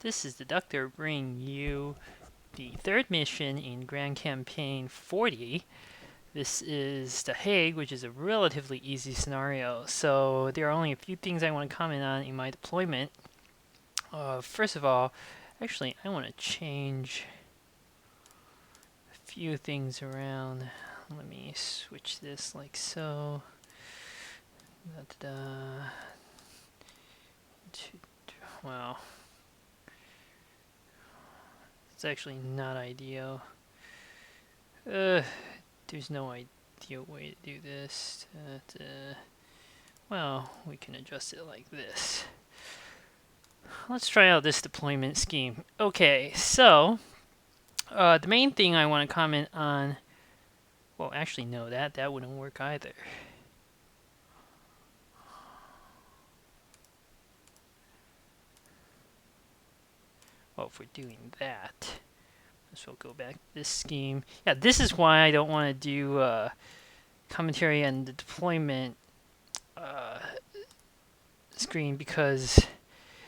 This is Deducter bringing you the third mission in Grand Campaign 40. This is the Hague, which is a relatively easy scenario. So there are only a few things I want to comment on in my deployment. First of all, actually I want to change a few things around. Let me switch this like so. Wow. It's actually not ideal. There's no ideal way to do this. Well, we can adjust it like this. Let's try out this deployment scheme. Okay, so the main thing I want to comment on, well, actually no, that wouldn't work either. Well, if we're doing that, so we'll go back to this scheme. Yeah, this is why I don't want to do commentary on the deployment screen, because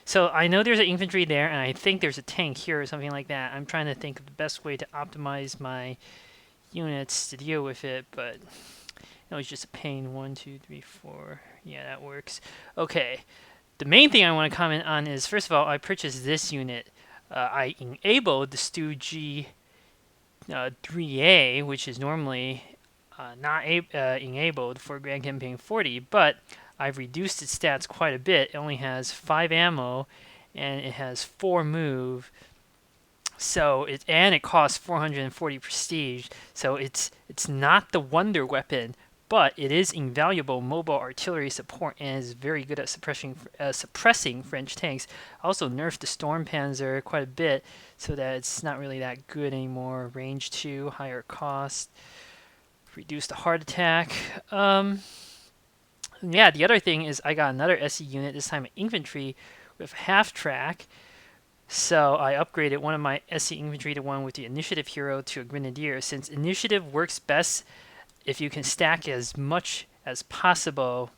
so I know there's an infantry there, and I think there's a tank here or something like that. I'm trying to think of the best way to optimize my units to deal with it, but it was just a pain. 1, 2, 3, 4. Yeah, that works. Okay. The main thing I want to comment on is, first of all, I purchased this unit. I enabled the Stu G3A, which is normally not enabled for Grand Campaign 40, but I've reduced its stats quite a bit. It only has 5 ammo, and it has 4 move. So it costs 440 prestige. So it's not the wonder weapon, but it is invaluable mobile artillery support and is very good at suppressing French tanks. Also nerfed the Storm Panzer quite a bit, so that it's not really that good anymore. Range 2, higher cost, reduced the heart attack. Yeah, the other thing is I got another SE unit, this time an infantry with half track. So I upgraded one of my SE infantry to one with the initiative hero to a grenadier, since initiative works best if you can stack as much as possible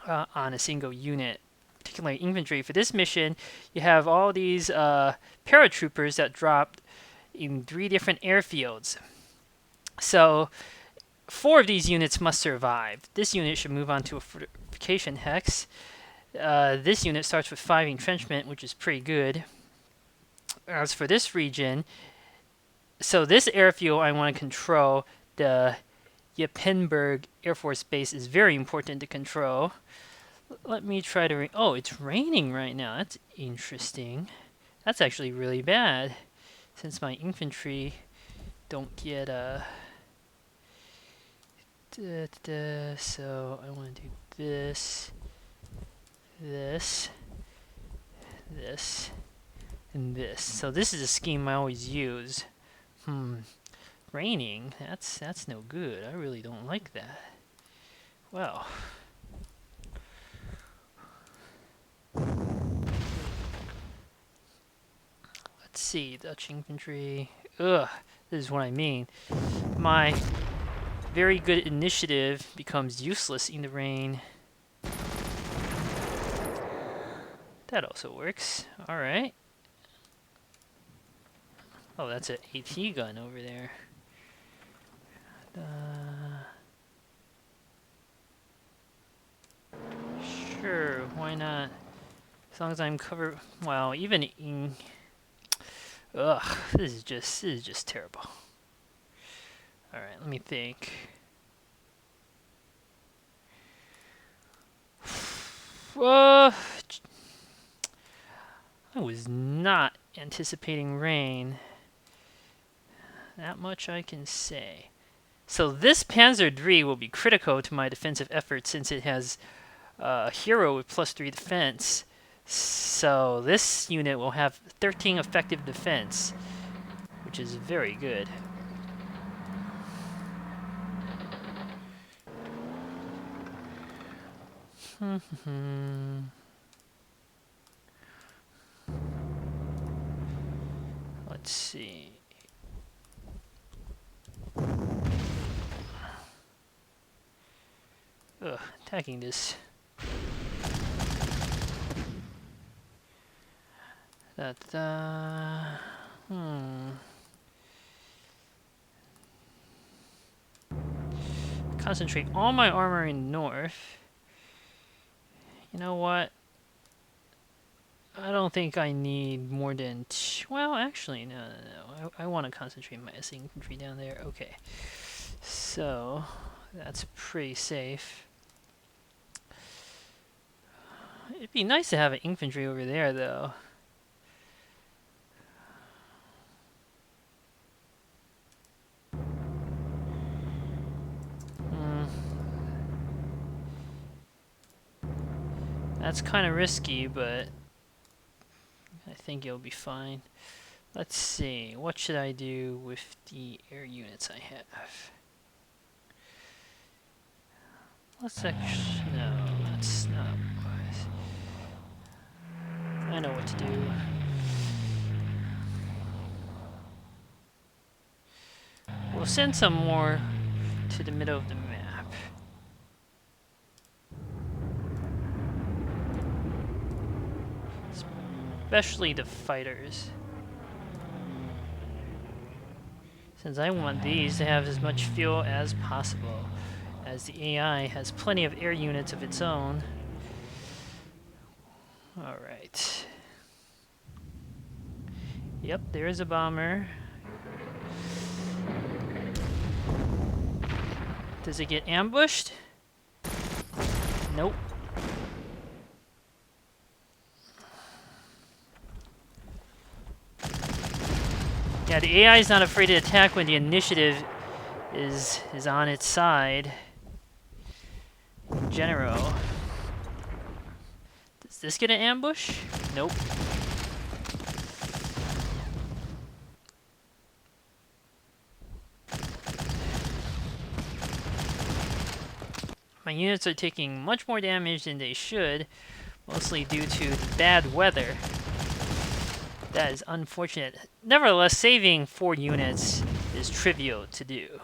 on a single unit, particularly infantry. For this mission, you have all these paratroopers that dropped in 3 different airfields. So 4 of these units must survive. This unit should move on to a fortification hex. This unit starts with 5 entrenchment, which is pretty good. As for this region, so this airfield I want to control, the Ypenburg Air Force Base, is very important to control. Let me try to... oh, it's raining right now. That's interesting. That's actually really bad, since my infantry don't get so I want to do this, this, this, and this. So this is a scheme I always use. Raining, that's no good. I really don't like that. Well, let's see, Dutch infantry. Ugh, this is what I mean. My very good initiative becomes useless in the rain. That also works. Alright. Oh, that's an AT gun over there. Sure, why not? As long as I'm covered. Well, even in... ugh, this is just terrible. Alright, let me think. I was not anticipating rain. That much I can say. So this Panzer III will be critical to my defensive efforts, since it has a hero with +3 defense. So this unit will have 13 effective defense, which is very good. Let's see. Attacking this. Concentrate all my armor in north. You know what? I don't think I need more than... well, actually, no. I want to concentrate my SE infantry down there. Okay. So, that's pretty safe. It'd be nice to have an infantry over there, though. That's kind of risky, but I think it'll be fine. Let's see, what should I do with the air units I have? Let's actually, no, that's not wise. I know what to do. We'll send some more to the middle of the map. Especially the fighters. Since I want these to have as much fuel as possible, as the AI has plenty of air units of its own. Alright. Yep, there's a bomber. Does it get ambushed? Nope. Yeah, the AI is not afraid to attack when the initiative is on its side. In general. Does this get an ambush? Nope. My units are taking much more damage than they should, mostly due to the bad weather. That is unfortunate. Nevertheless, saving 4 units is trivial to do.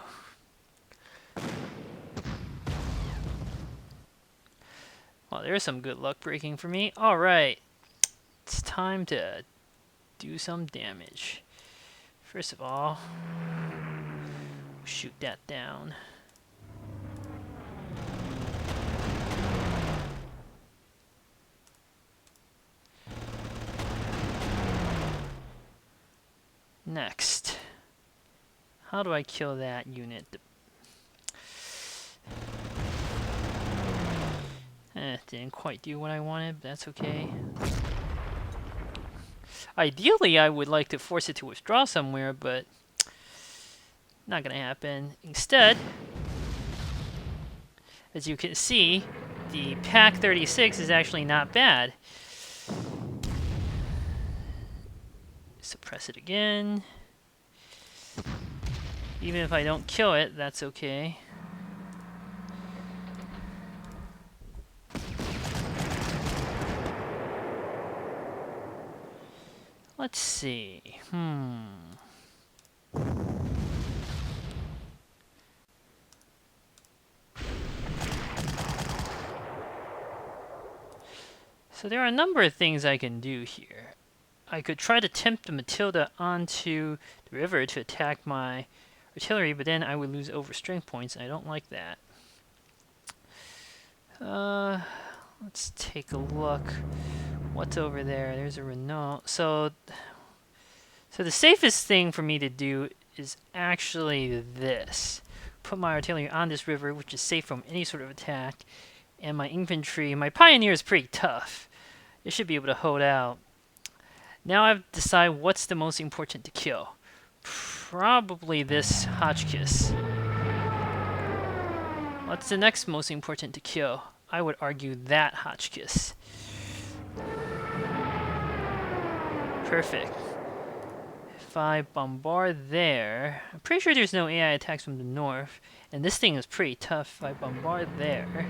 Well, there's some good luck breaking for me. Alright, it's time to do some damage. First of all, shoot that down. Next, how do I kill that unit? Didn't quite do what I wanted, but that's okay. Ideally, I would like to force it to withdraw somewhere, but not gonna happen. Instead, as you can see, the Pak 36 is actually not bad. Suppress it again. Even if I don't kill it, that's okay. Let's see. So there are a number of things I can do here. I could try to tempt the Matilda onto the river to attack my artillery, but then I would lose overstrength points, and I don't like that. Let's take a look. What's over there? There's a Renault. So the safest thing for me to do is actually this. Put my artillery on this river, which is safe from any sort of attack, and my infantry. My Pioneer is pretty tough. It should be able to hold out. Now I have to decide what's the most important to kill. Probably this Hotchkiss. What's the next most important to kill? I would argue that Hotchkiss. Perfect. If I bombard there, I'm pretty sure there's no AI attacks from the north, and this thing is pretty tough. If I bombard there,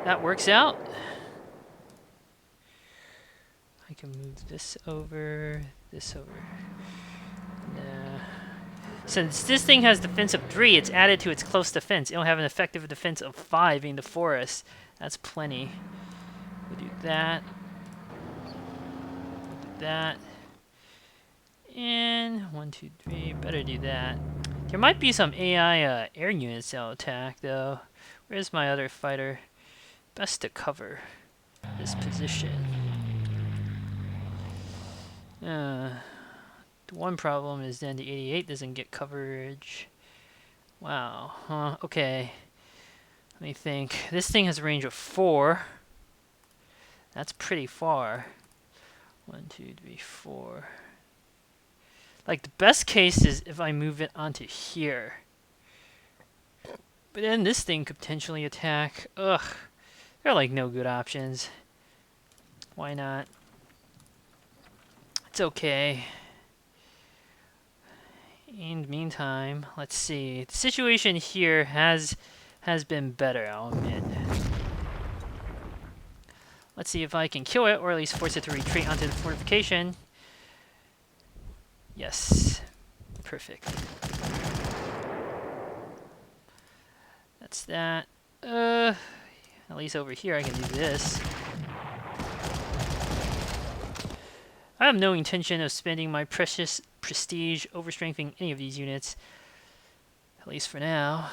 that works out. I can move this over, this over. Nah. Since this thing has defense of 3, it's added to its close defense. It'll have an effective defense of 5 in the forest. That's plenty. We'll do that. that. And 1, 2, 3. Better do that. There might be some AI air units that'll attack, though. Where's my other fighter? Best to cover this position. The one problem is then the 88 doesn't get coverage. Wow. Huh. Okay. Let me think. This thing has a range of 4. That's pretty far. 1, 2, 3, 4. Like, the best case is if I move it onto here. But then this thing could potentially attack. Ugh. There are, like, no good options. Why not? It's okay. In the meantime, let's see. The situation here has been better, I'll admit. Let's see if I can kill it, or at least force it to retreat onto the fortification. Yes. Perfect. That's that. At least over here I can do this. I have no intention of spending my precious prestige overstrengthening any of these units. At least for now.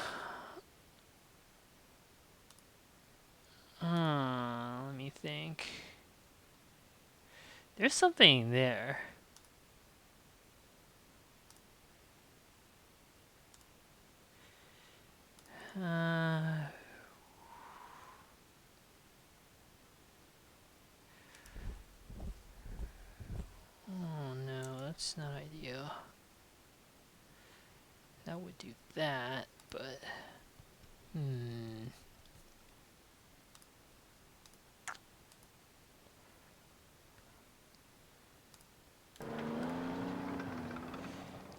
Let me think. There's something there. Oh no, that's not ideal. That would do that, but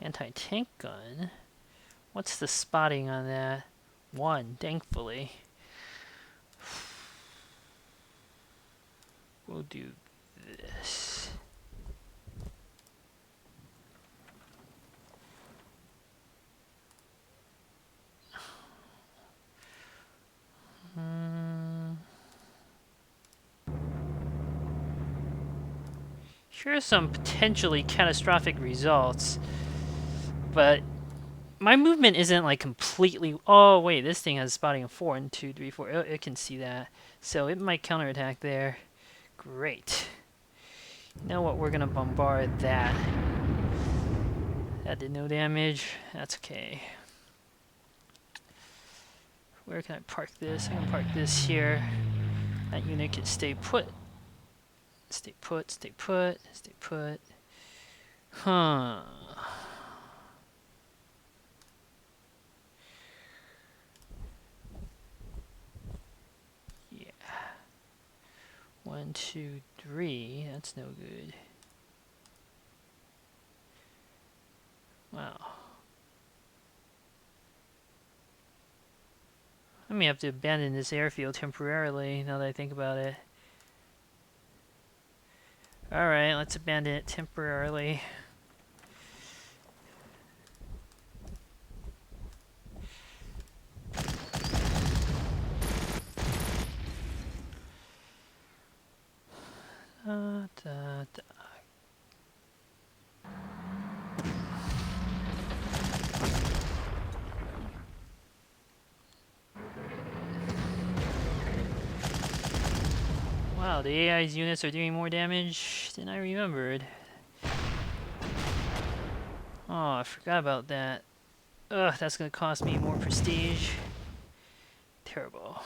Anti-tank gun? What's the spotting on that? 1, thankfully. We'll do this. Here are some potentially catastrophic results, but my movement isn't like completely. Oh wait, this thing has spotting of 4, 1, 2, 3, 4. It can see that, so it might counterattack there. Great. You know what? We're gonna bombard that. That did no damage. That's okay. Where can I park this? I can park this here. That unit can stay put. Stay put, stay put, stay put. Huh. Yeah. 1, 2, 3. That's no good. Wow. I may have to abandon this airfield temporarily, now that I think about it. Alright, let's abandon it temporarily. Wow, the AI's units are doing more damage than I remembered. Oh, I forgot about that. Ugh, that's gonna cost me more prestige. Terrible.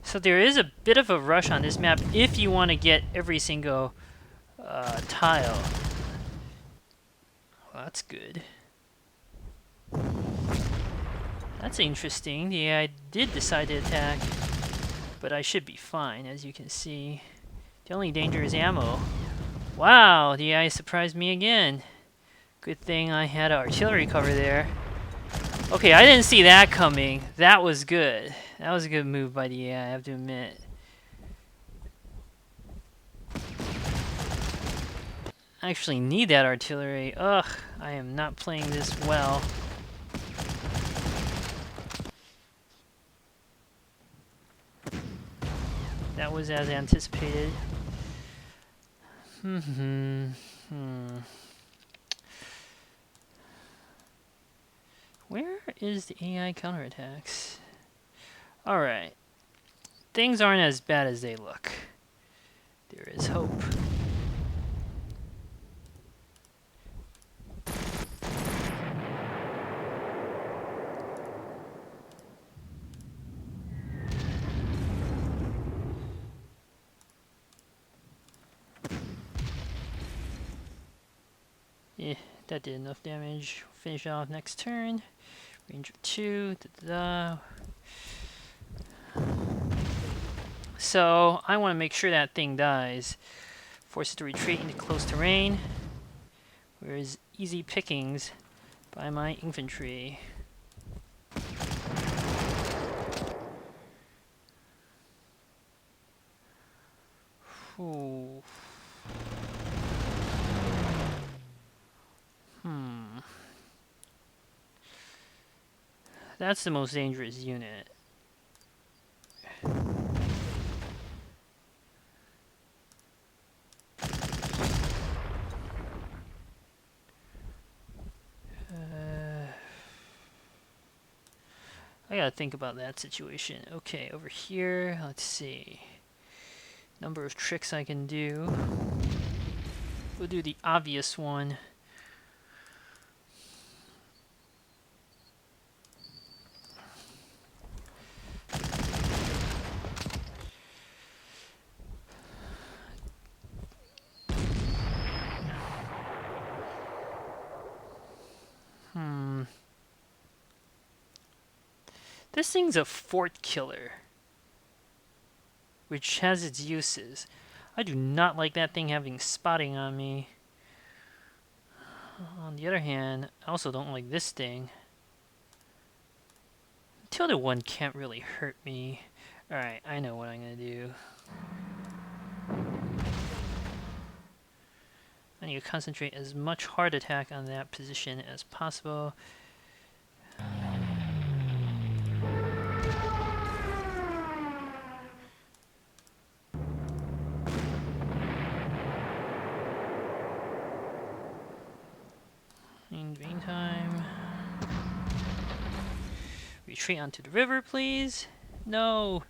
So there is a bit of a rush on this map if you want to get every single tile. Well, that's good. That's interesting. The AI did decide to attack, but I should be fine, as you can see. The only danger is ammo. Wow, the AI surprised me again. Good thing I had artillery cover there. Okay, I didn't see that coming. That was good. That was a good move by the AI, I have to admit. I actually need that artillery. Ugh, I am not playing this well. That was as anticipated. Where is the AI counterattacks? Alright. Things aren't as bad as they look. There is hope. Yeah, that did enough damage. Finish off next turn. Range of 2. Da, da, da. So, I want to make sure that thing dies. Force it to retreat into close terrain. Whereas easy pickings by my infantry. Ooh. That's the most dangerous unit. I gotta think about that situation. Okay, over here, let's see. Number of tricks I can do. We'll do the obvious one. This thing's a fort killer, which has its uses. I do not like that thing having spotting on me. On the other hand, I also don't like this thing. The other one can't really hurt me. Alright, I know what I'm gonna do. I need to concentrate as much hard attack on that position as possible. In the meantime, retreat onto the river, please. No.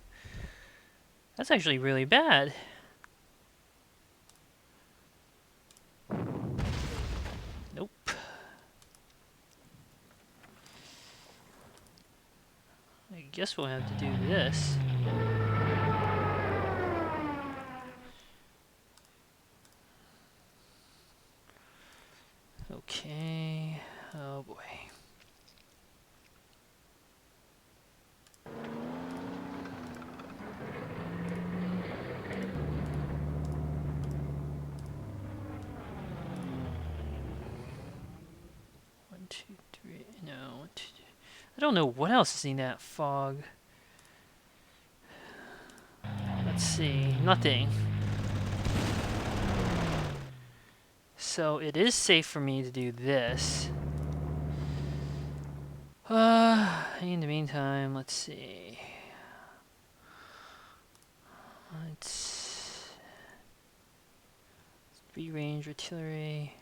That's actually really bad. Nope. I guess we'll have to do this. Okay. Oh boy. One, two, three. No. One, two, three. I don't know what else is in that fog. Let's see. Nothing. So it is safe for me to do this. In the meantime, let's see. Let's range artillery.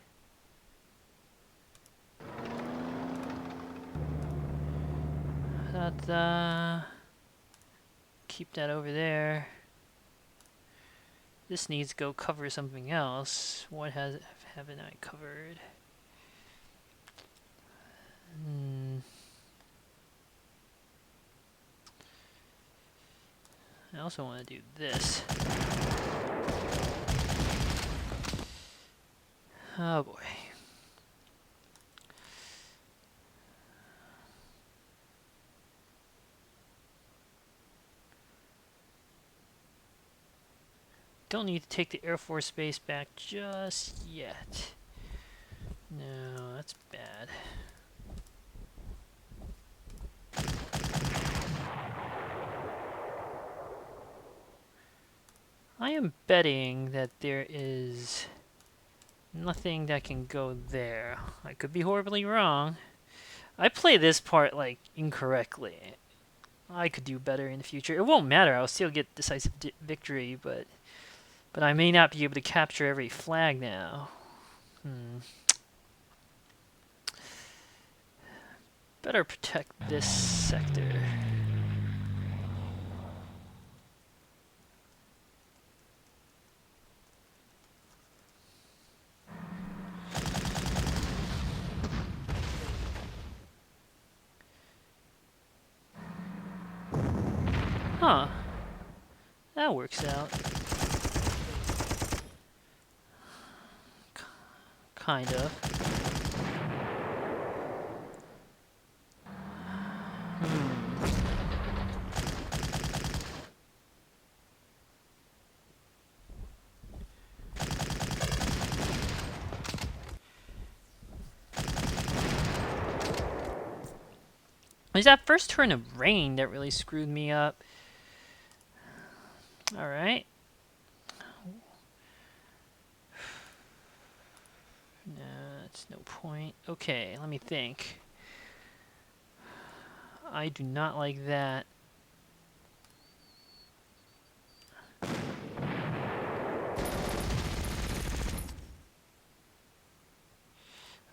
Keep that over there. This needs to go cover something else. What haven't I covered? I also want to do this. Oh boy. Don't need to take the Air Force Base back just yet. No, that's bad. I am betting that there is Nothing that can go there. I could be horribly wrong. I play this part like incorrectly. I could do better in the future. It won't matter. I'll still get decisive victory, but I may not be able to capture every flag now. Better protect this sector. Huh. That works out. Kind of. It was that first turn of rain that really screwed me up. Alright. No, that's no point. Okay, let me think. I do not like that. I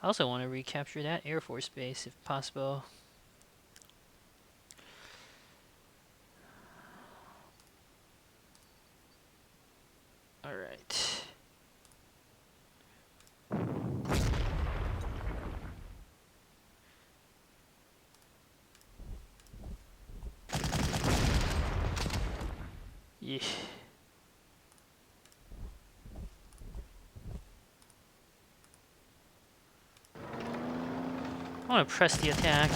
also want to recapture that Air Force base if possible. Alright. Yeah. I want to press the attack.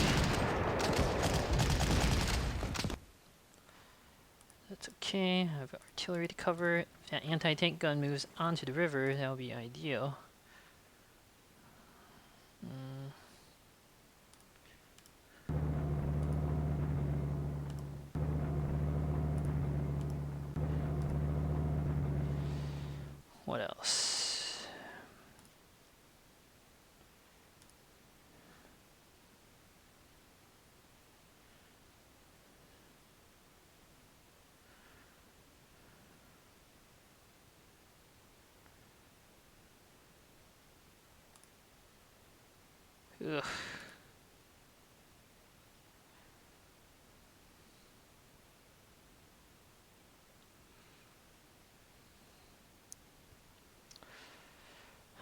That's okay. I have artillery to cover. If that anti-tank gun moves onto the river, that would be ideal. What else? Ugh.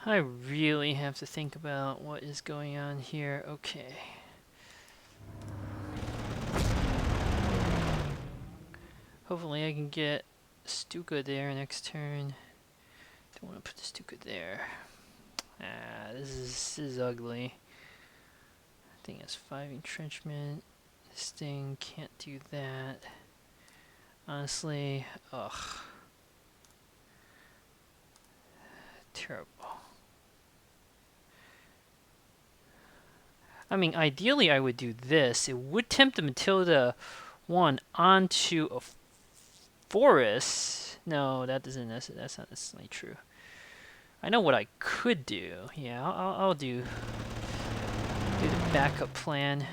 I really have to think about what is going on here. Okay. Hopefully I can get Stuka there next turn. Don't want to put the Stuka there. Ah, this is ugly. I think it's 5 entrenchment. This thing can't do that. Honestly, ugh. Terrible. I mean, ideally I would do this. It would tempt the Matilda 1 onto a forest. No, that doesn't. That's not necessarily true. I know what I could do. Yeah, I'll do the backup plan.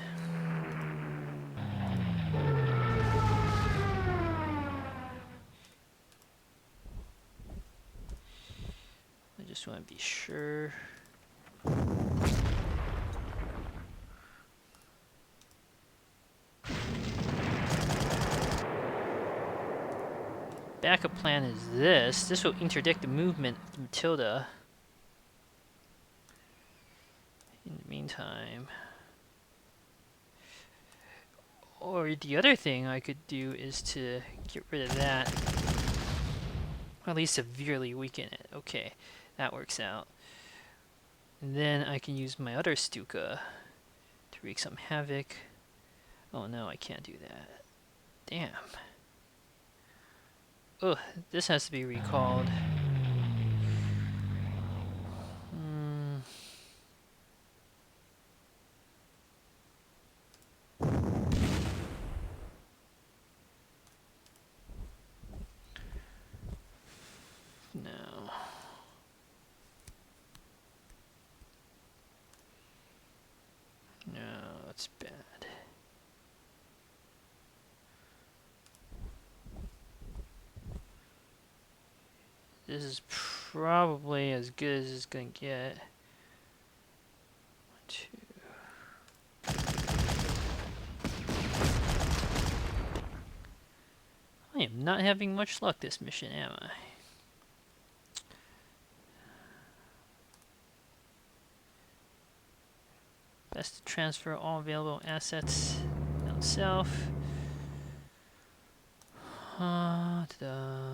I just want to be sure. Backup plan is this. This will interdict the movement of the Matilda. In the meantime. Or the other thing I could do is to get rid of that. Or at least severely weaken it. Okay, that works out. And then I can use my other Stuka to wreak some havoc. Oh no, I can't do that. Damn. Ugh, this has to be recalled. No. It's bad. This is probably as good as it's gonna get. 1, 2. I am not having much luck this mission, am I? Best to transfer all available assets down south. Ta-da.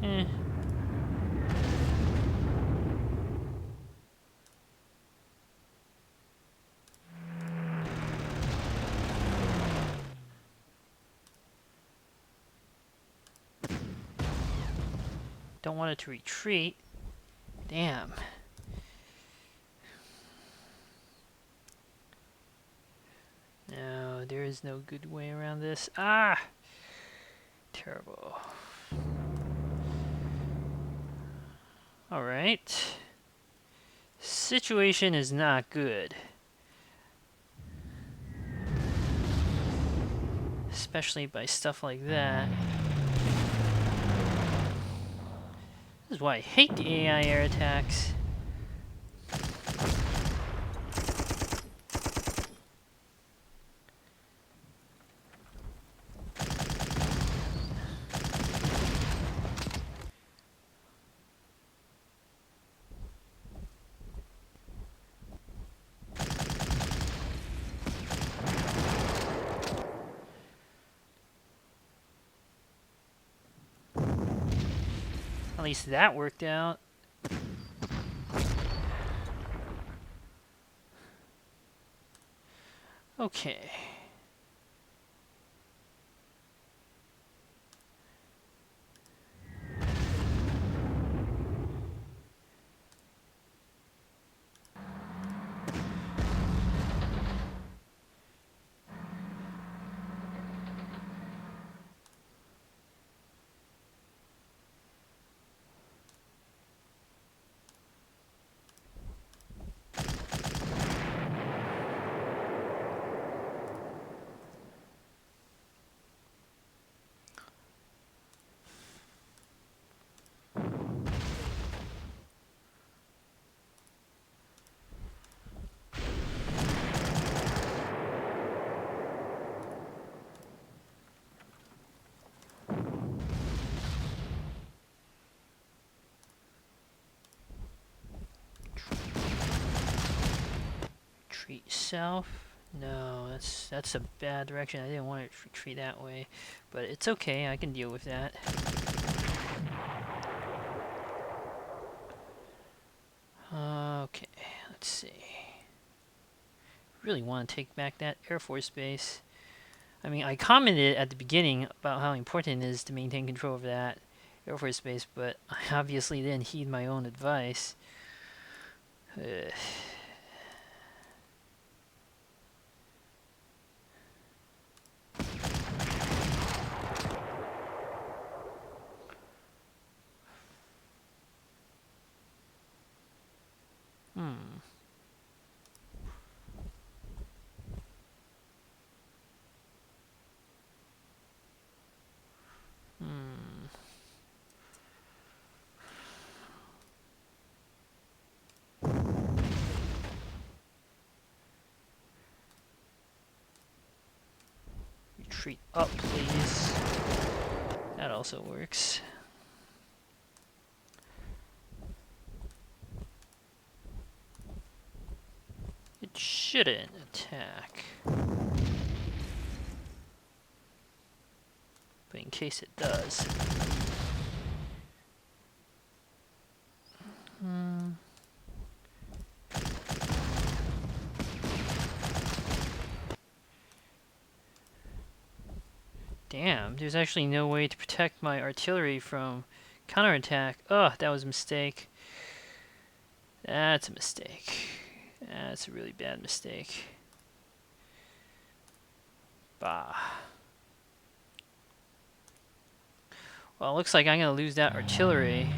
Eh. Don't want it to retreat. Damn. No, there is no good way around this. Ah! Terrible. Alright. Situation is not good. Especially by stuff like that. This is why I hate the AI air attacks. At least that worked out. Okay. Retreat south. No, that's a bad direction. I didn't want it to retreat that way, but it's okay. I can deal with that. Okay, let's see. Really want to take back that Air Force base. I mean, I commented at the beginning about how important it is to maintain control of that Air Force base, but I obviously didn't heed my own advice. Retreat up, please. That also works. It shouldn't attack. But in case it does. Damn, there's actually no way to protect my artillery from counterattack. Ugh, that was a mistake. That's a mistake. That's a really bad mistake. Bah. Well, it looks like I'm going to lose that artillery.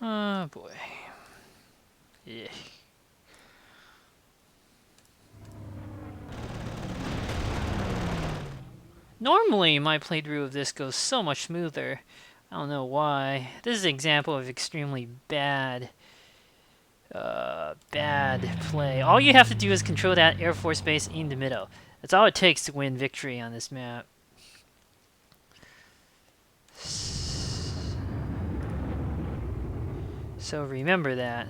Oh boy. Yeah. Normally, my playthrough of this goes so much smoother. I don't know why. This is an example of extremely bad play. All you have to do is control that Air Force base in the middle. That's all it takes to win victory on this map. So remember that.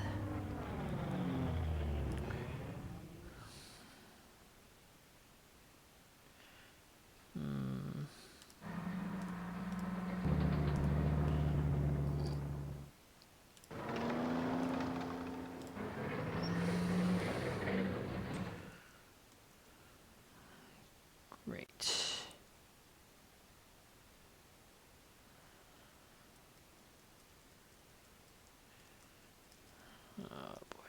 Great. Oh boy.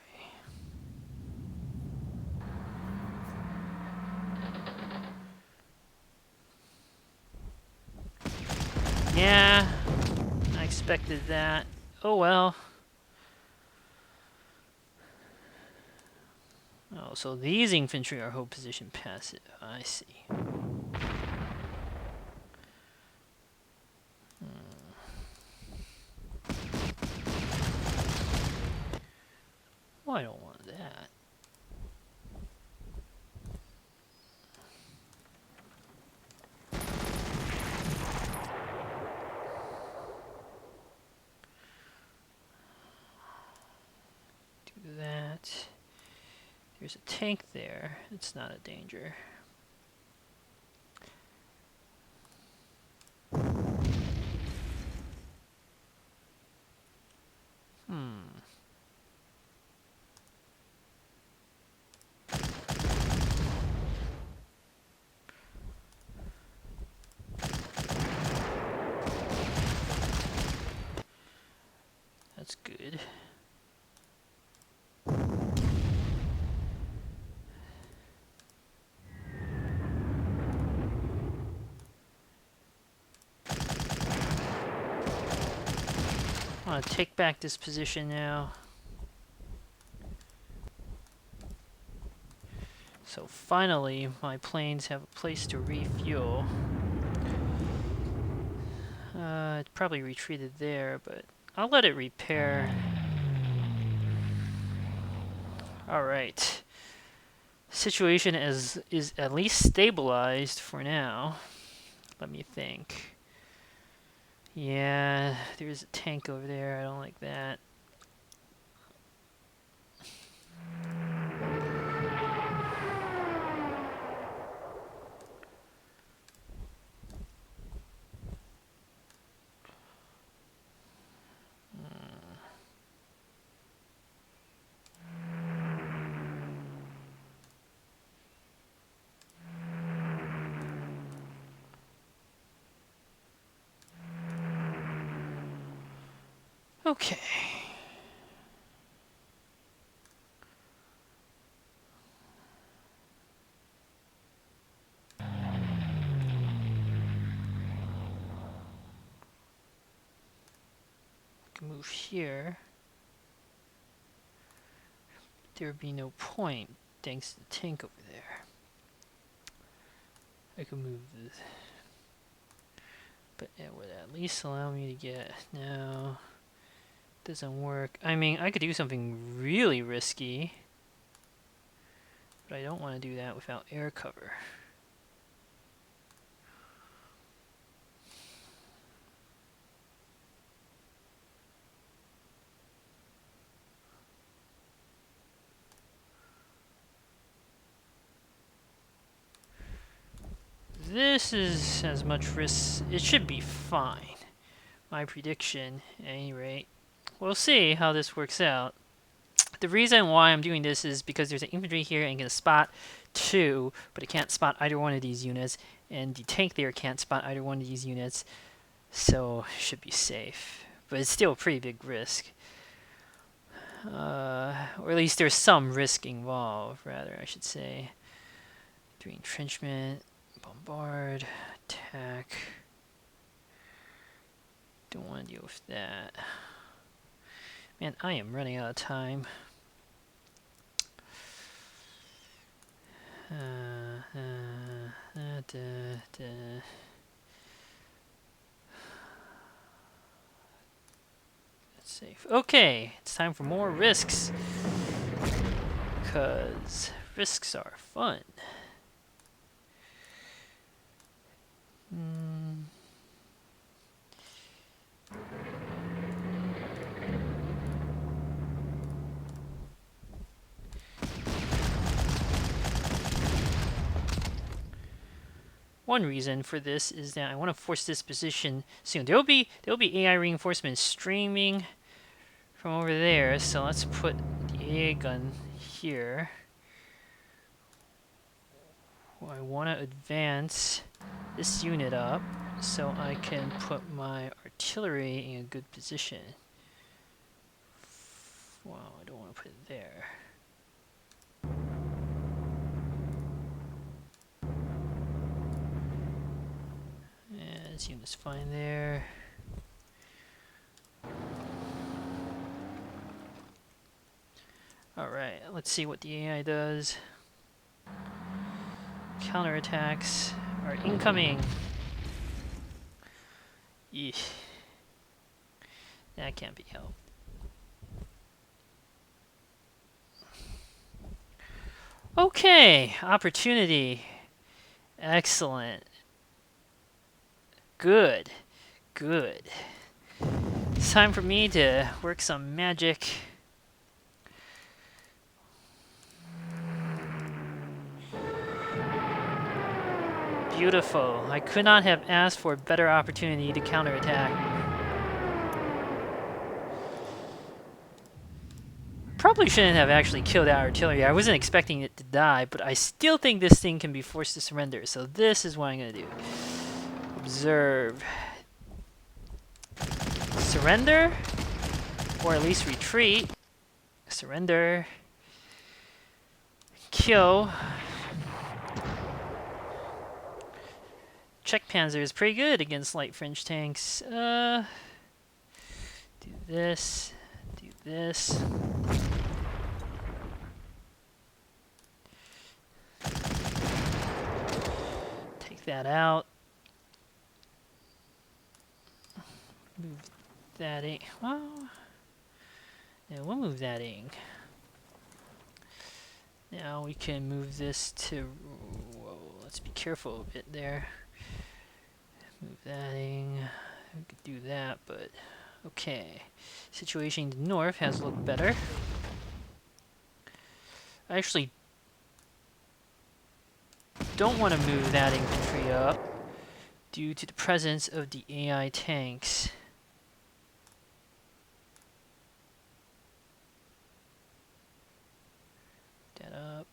Yeah, I expected that. Oh well. Oh, so these infantry are hold position passive. I see. Well, I don't want that. Do that. There's a tank there. It's not a danger. That's good. I want to take back this position now. So finally, my planes have a place to refuel. It probably retreated there, but I'll let it repair. Alright. Situation is at least stabilized for now. Let me think. Yeah, there's a tank over there. I don't like that. Okay. Can move here. There would be no point thanks to the tank over there. I could move this, but it would at least allow me to get. No, doesn't work. I mean, I could do something really risky, but I don't want to do that without air cover. this is as much risk. It should be fine. My prediction, at any rate. We'll see how this works out. The reason why I'm doing this is because there's an infantry here and can spot 2, but it can't spot either one of these units, and the tank there can't spot either one of these units, so it should be safe. But it's still a pretty big risk. Or at least there's some risk involved, rather, I should say. 3 entrenchment, bombard, attack. Don't want to deal with that. Man, I am running out of time. Safe. Okay, it's time for more risks. Because risks are fun. One reason for this is that I want to force this position soon. There'll be AI reinforcements streaming from over there, so let's put the AA gun here. Well, I want to advance this unit up so I can put my artillery in a good position. Well, I don't want to put it there. Yeah, this unit's fine there. Alright, let's see what the AI does. Counterattacks are incoming. Eesh. That can't be helped. Okay, opportunity. Excellent. Good. Good. It's time for me to work some magic. Beautiful. I could not have asked for a better opportunity to counterattack. Probably shouldn't have actually killed that artillery. I wasn't expecting it to die, but I still think this thing can be forced to surrender. So this is what I'm going to do. Observe. Surrender, or at least retreat. Surrender. Kill. Czech Panzer is pretty good against light French tanks. Do this. Do this. Take that out. Move that in. Well, yeah, we'll move that in. Now we can move this to. Whoa, let's be careful a bit there. Move that in. We could do that, but okay. Situation in the north has looked better. I actually don't want to move that infantry up due to the presence of the AI tanks. That up.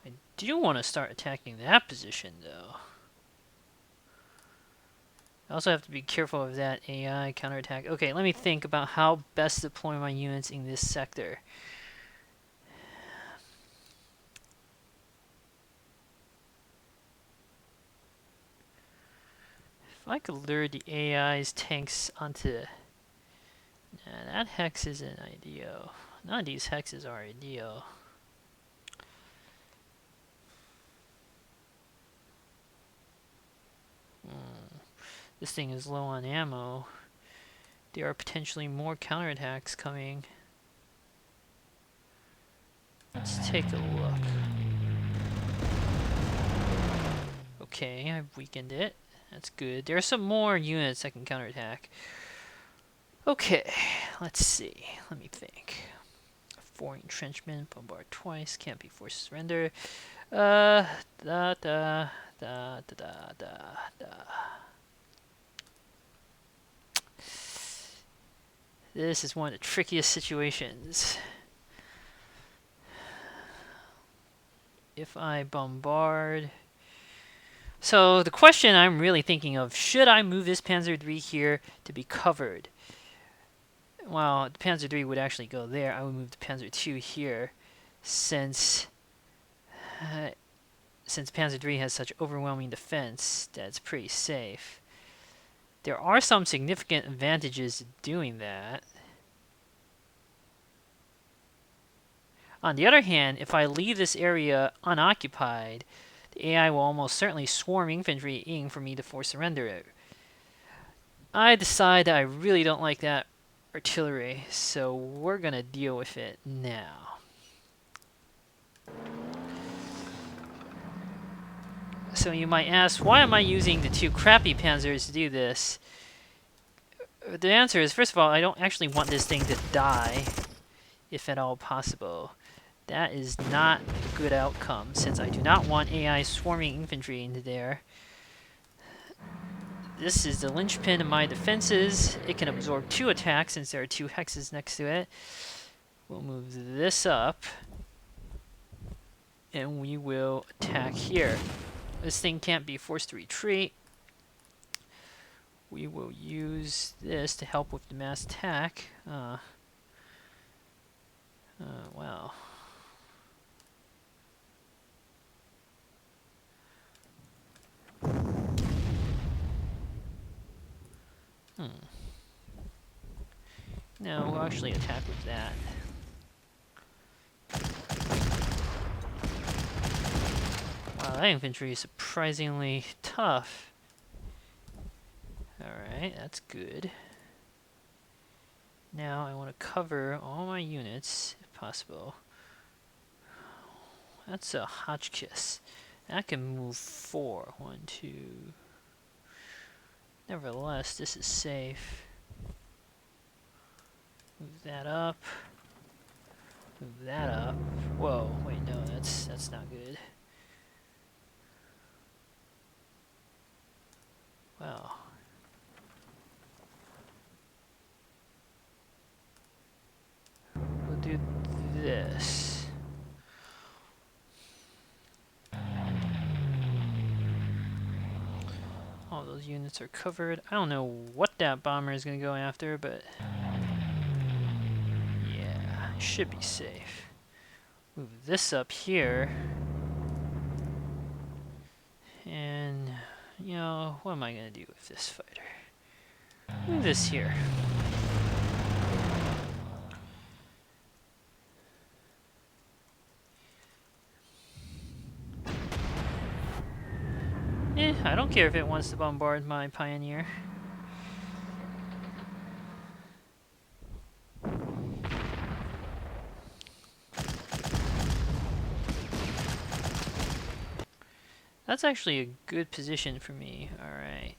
I do want to start attacking that position, though. I also have to be careful of that AI counterattack. Okay, let me think about how best to deploy my units in this sector. If I could lure the AI's tanks onto... Nah, that hex isn't ideal. None of these hexes are ideal. This thing is low on ammo. There are potentially more counterattacks coming. Let's take a look. Okay, I've weakened it. That's good. There are some more units that can counterattack. Okay, let's see. Let me think. 4 entrenchment, bombard twice, can't be forced to surrender. Da da da da da da. This is one of the trickiest situations. If I bombard... So the question I'm really thinking of, should I move this Panzer III here to be covered? Well, the Panzer III would actually go there. I would move the Panzer II here, since Panzer III has such overwhelming defense that it's pretty safe. There are some significant advantages to doing that. On the other hand, if I leave this area unoccupied, the AI will almost certainly swarm infantry in for me to force surrender it. I decide that I really don't like that artillery, so we're gonna deal with it now. So you might ask, why am I using the two crappy Panzers to do this? The answer is, first of all, I don't actually want this thing to die, if at all possible. That is not a good outcome, since I do not want AI swarming infantry into there. This is the linchpin of my defenses. It can absorb 2 attacks since there are 2 hexes next to it. We'll move this up, and we will attack here. This thing can't be forced to retreat. We will use this to help with the mass attack. Wow. No, we'll actually attack with that. Wow, that infantry is surprisingly tough. Alright, that's good. Now I want to cover all my units, if possible. That's a Hotchkiss. That can move 4. 1, 2... Nevertheless, this is safe. Move that up. Move that up. Whoa, wait, no, that's not good. Wow. We'll do this. All those units are covered. I don't know what that bomber is going to go after, but yeah, it should be safe. Move this up here. And, you know, what am I going to do with this fighter? Move this here. I don't care if it wants to bombard my Pioneer. That's actually a good position for me. Alright.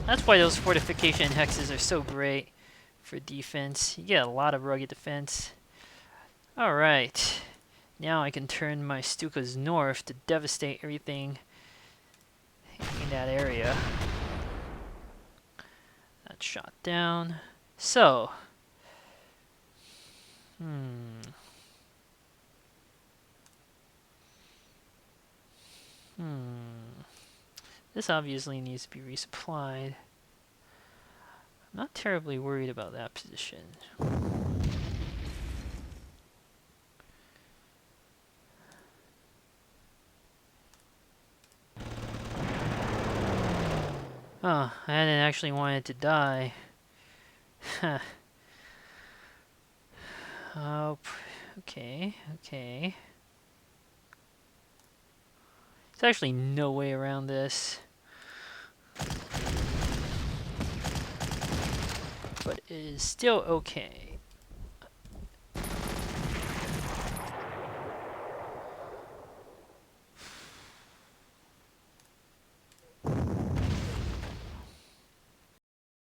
That's why those fortification hexes are so great for defense. You get a lot of rugged defense. Alright. Now I can turn my Stukas north to devastate everything in that area. That's shot down. So, this obviously needs to be resupplied. I'm not terribly worried about that position. Oh, I didn't actually want it to die. Oh, okay. There's actually no way around this. But it is still okay.